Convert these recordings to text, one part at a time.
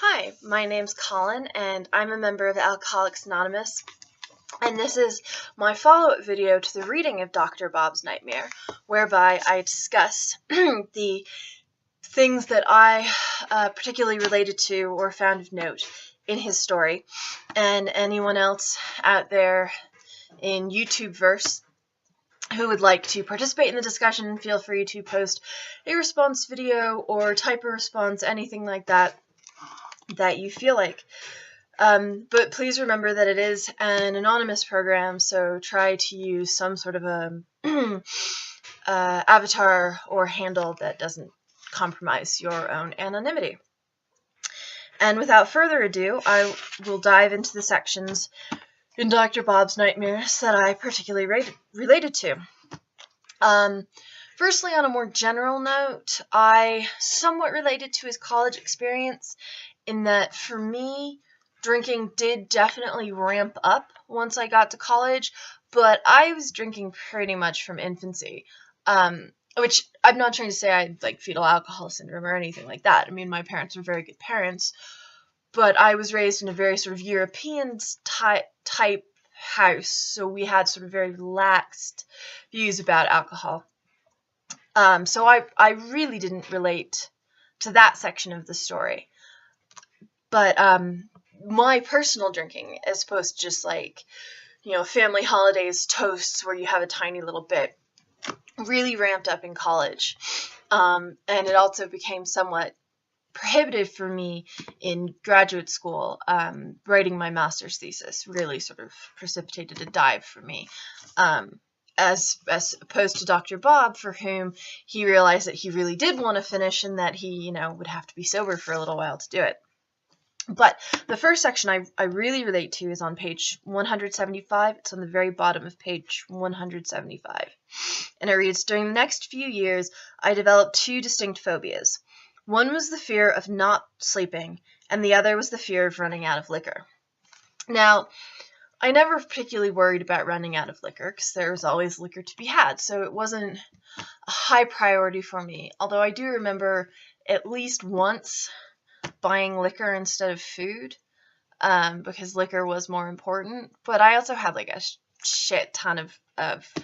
Hi, my name's Colin, and I'm a member of Alcoholics Anonymous, and this is my follow-up video to the reading of Dr. Bob's Nightmare, whereby I discuss the things that I particularly related to or found of note in his story. And anyone else out there in YouTubeverse who would like to participate in the discussion, feel free to post a response video or type a response, anything like that you feel like. But please remember that it is an anonymous program, so try to use some sort of a avatar or handle that doesn't compromise your own anonymity. And without further ado, I will dive into the sections in Dr. Bob's Nightmares that I particularly related to. Firstly, on a more general note, I somewhat related to his college experience in that, for me, drinking did definitely ramp up once I got to college, but I was drinking pretty much from infancy, which I'm not trying to say I had like fetal alcohol syndrome or anything like that. I mean, my parents were very good parents, but I was raised in a very sort of European type house, so we had sort of very relaxed views about alcohol. So I really didn't relate to that section of the story. But my personal drinking, as opposed to just like, family holidays, toasts where you have a tiny little bit, really ramped up in college. And it also became somewhat prohibitive for me in graduate school. Writing my master's thesis really sort of precipitated a dive for me. As opposed to Dr. Bob, for whom he realized that he really did want to finish and that he, would have to be sober for a little while to do it. But the first section I really relate to is on page 175. It's on the very bottom of page 175. And it reads, "During the next few years, I developed two distinct phobias. One was the fear of not sleeping, and the other was the fear of running out of liquor." Now, I never particularly worried about running out of liquor because there was always liquor to be had, so it wasn't a high priority for me. Although I do remember at least once buying liquor instead of food, because liquor was more important. But I also had like a shit ton of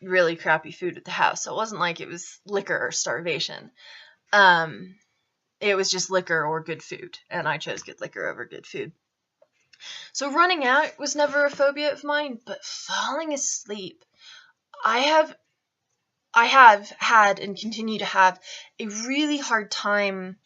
really crappy food at the house, so it wasn't like it was liquor or starvation. It was just liquor or good food, and I chose good liquor over good food. So running out was never a phobia of mine, but falling asleep, I have had and continue to have a really hard time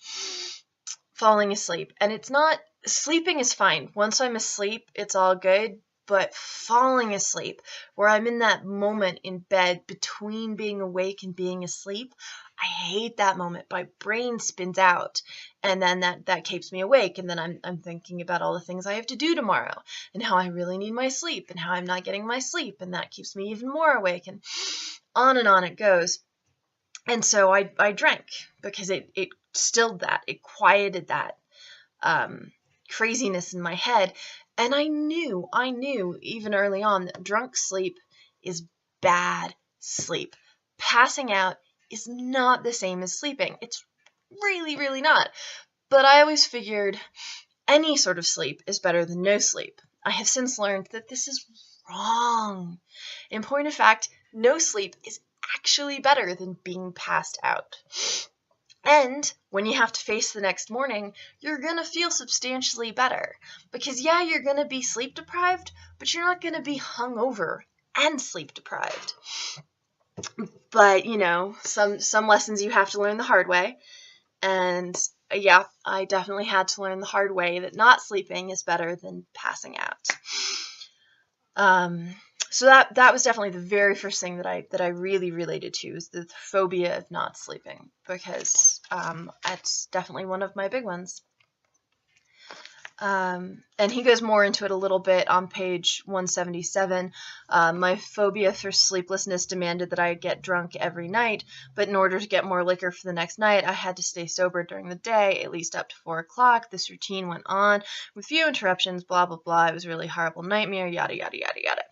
falling asleep. And it's not, sleeping is fine. Once I'm asleep, it's all good. But falling asleep, where I'm in that moment in bed between being awake and being asleep, I hate that moment. My brain spins out, and then that keeps me awake, and then I'm thinking about all the things I have to do tomorrow, and how I really need my sleep, and how I'm not getting my sleep, and that keeps me even more awake, and on it goes. And so I drank, because it stilled that, it quieted that craziness in my head. And I knew even early on that drunk sleep is bad sleep. Passing out is not the same as sleeping. It's really, really not. But I always figured any sort of sleep is better than no sleep. I have since learned that this is wrong. In point of fact, no sleep is actually better than being passed out. And when you have to face the next morning, you're going to feel substantially better. Because yeah, you're going to be sleep deprived, but you're not going to be hungover and sleep deprived. But, some lessons you have to learn the hard way. And yeah, I definitely had to learn the hard way that not sleeping is better than passing out. So that was definitely the very first thing that I really related to, is the phobia of not sleeping, because it's definitely one of my big ones. And he goes more into it a little bit on page 177. My phobia for sleeplessness demanded that I get drunk every night, but in order to get more liquor for the next night, I had to stay sober during the day, at least up to 4 o'clock. This routine went on with few interruptions, blah, blah, blah. It was a really horrible nightmare, yada, yada, yada, yada.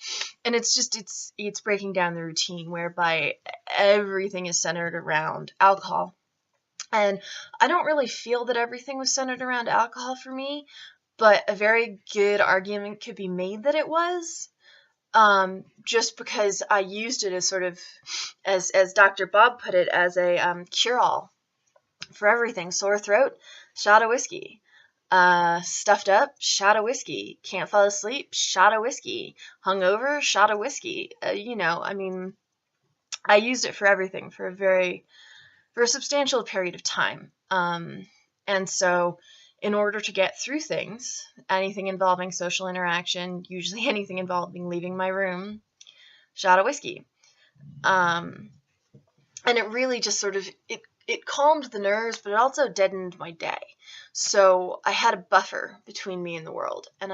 And it's breaking down the routine whereby everything is centered around alcohol. And I don't really feel that everything was centered around alcohol for me, but a very good argument could be made that it was. Just because I used it as sort of, as Dr. Bob put it, as a cure-all for everything. Sore throat, shot of whiskey. Stuffed up, shot of whiskey. Can't fall asleep, shot of whiskey. Hungover, shot of whiskey. I mean, I used it for everything for a substantial period of time. And so in order to get through things, anything involving social interaction, usually anything involving leaving my room, shot of whiskey. And it really just sort of, it calmed the nerves, but it also deadened my day. So I had a buffer between me and the world, and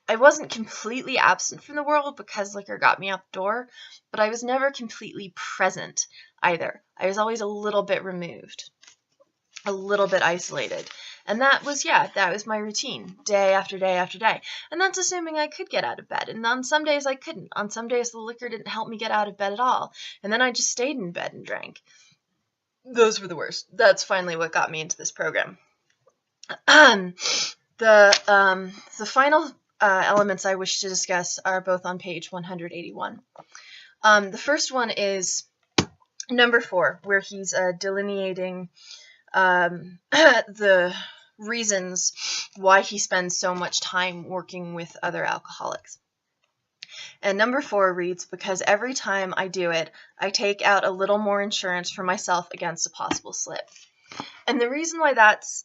I wasn't completely absent from the world because liquor got me out the door, but I was never completely present either. I was always a little bit removed, a little bit isolated. And that was my routine, day after day after day. And that's assuming I could get out of bed. And on some days I couldn't. On some days the liquor didn't help me get out of bed at all. And then I just stayed in bed and drank. Those were the worst. That's finally what got me into this program. The final elements I wish to discuss are both on page 181. The first one is number 4, where he's delineating the reasons why he spends so much time working with other alcoholics. And number 4 reads, because every time I do it, I take out a little more insurance for myself against a possible slip. And the reason why that's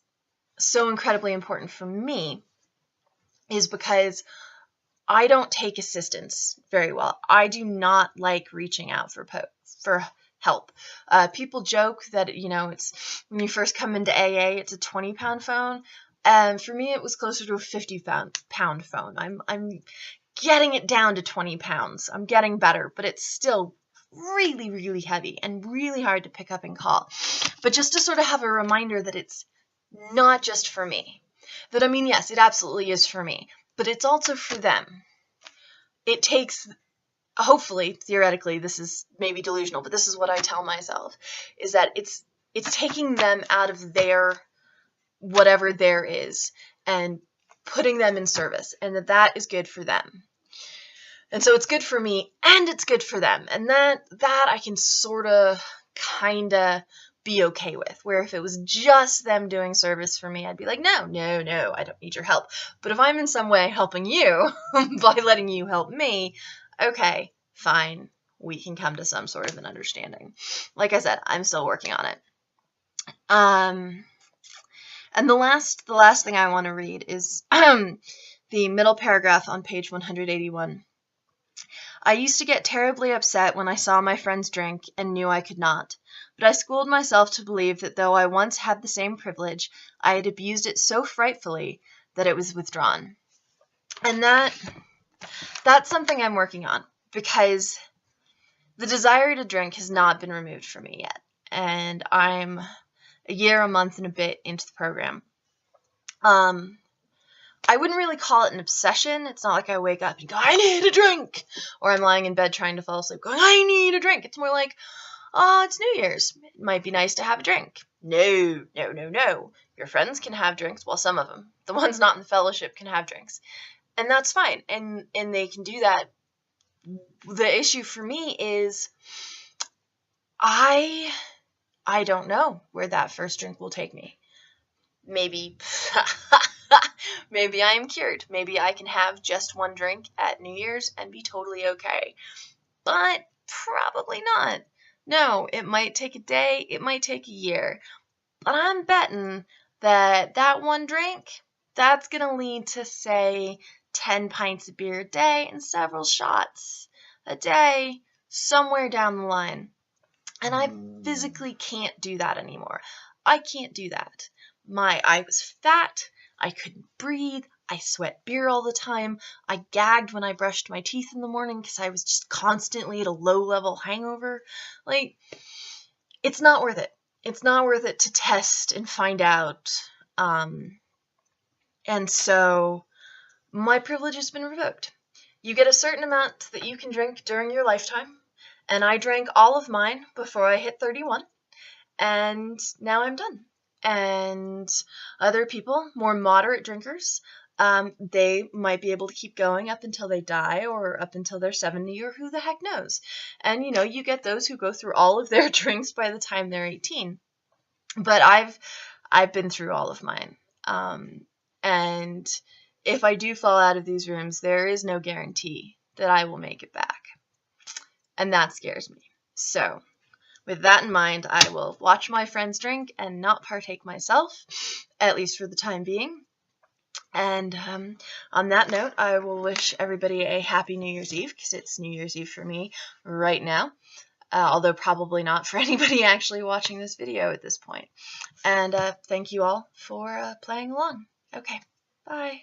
so incredibly important for me is because I don't take assistance very well. I do not like reaching out for help. People joke that, it's when you first come into AA, it's a 20-pound phone. And for me, it was closer to a 50-pound phone. I'm getting it down to 20 pounds. I'm getting better, but it's still really, really heavy and really hard to pick up and call. But just to sort of have a reminder that it's not just for me. That, I mean, yes, it absolutely is for me, but it's also for them. It takes, hopefully, theoretically, this is maybe delusional, but this is what I tell myself, is that it's taking them out of their, whatever there is, and putting them in service, and that is good for them. And so it's good for me, and it's good for them, and that I can sort of, kind of be okay with, where if it was just them doing service for me, I'd be like, no, I don't need your help. But if I'm in some way helping you by letting you help me, okay, fine, we can come to some sort of an understanding. Like I said, I'm still working on it. And the last thing I want to read is the middle paragraph on page 181. I used to get terribly upset when I saw my friends drink and knew I could not, but I schooled myself to believe that though I once had the same privilege, I had abused it so frightfully that it was withdrawn. And that's something I'm working on, because the desire to drink has not been removed from me yet, and I'm a year, a month, and a bit into the program. I wouldn't really call it an obsession. It's not like I wake up and go, I need a drink, or I'm lying in bed trying to fall asleep going, I need a drink. It's more like, oh, it's New Year's. It might be nice to have a drink. No. Your friends can have drinks. Well, some of them. The ones not in the fellowship can have drinks. And that's fine. And they can do that. The issue for me is I don't know where that first drink will take me. Maybe maybe I am cured. Maybe I can have just one drink at New Year's and be totally okay. But probably not. No, it might take a day, it might take a year. But I'm betting that one drink, that's going to lead to, say, 10 pints of beer a day and several shots a day somewhere down the line. And I physically can't do that anymore. I can't do that. I was fat. I couldn't breathe. I sweat beer all the time. I gagged when I brushed my teeth in the morning because I was just constantly at a low-level hangover. Like, it's not worth it. It's not worth it to test and find out. And so my privilege has been revoked. You get a certain amount that you can drink during your lifetime, and I drank all of mine before I hit 31. and now I'm done. And other people, more moderate drinkers, they might be able to keep going up until they die or up until they're 70 or who the heck knows. And you get those who go through all of their drinks by the time they're 18. But I've been through all of mine. And if I do fall out of these rooms, there is no guarantee that I will make it back. And that scares me. So, with that in mind, I will watch my friends drink and not partake myself, at least for the time being. And on that note, I will wish everybody a happy New Year's Eve, because it's New Year's Eve for me right now. Although probably not for anybody actually watching this video at this point. And thank you all for playing along. Okay, bye.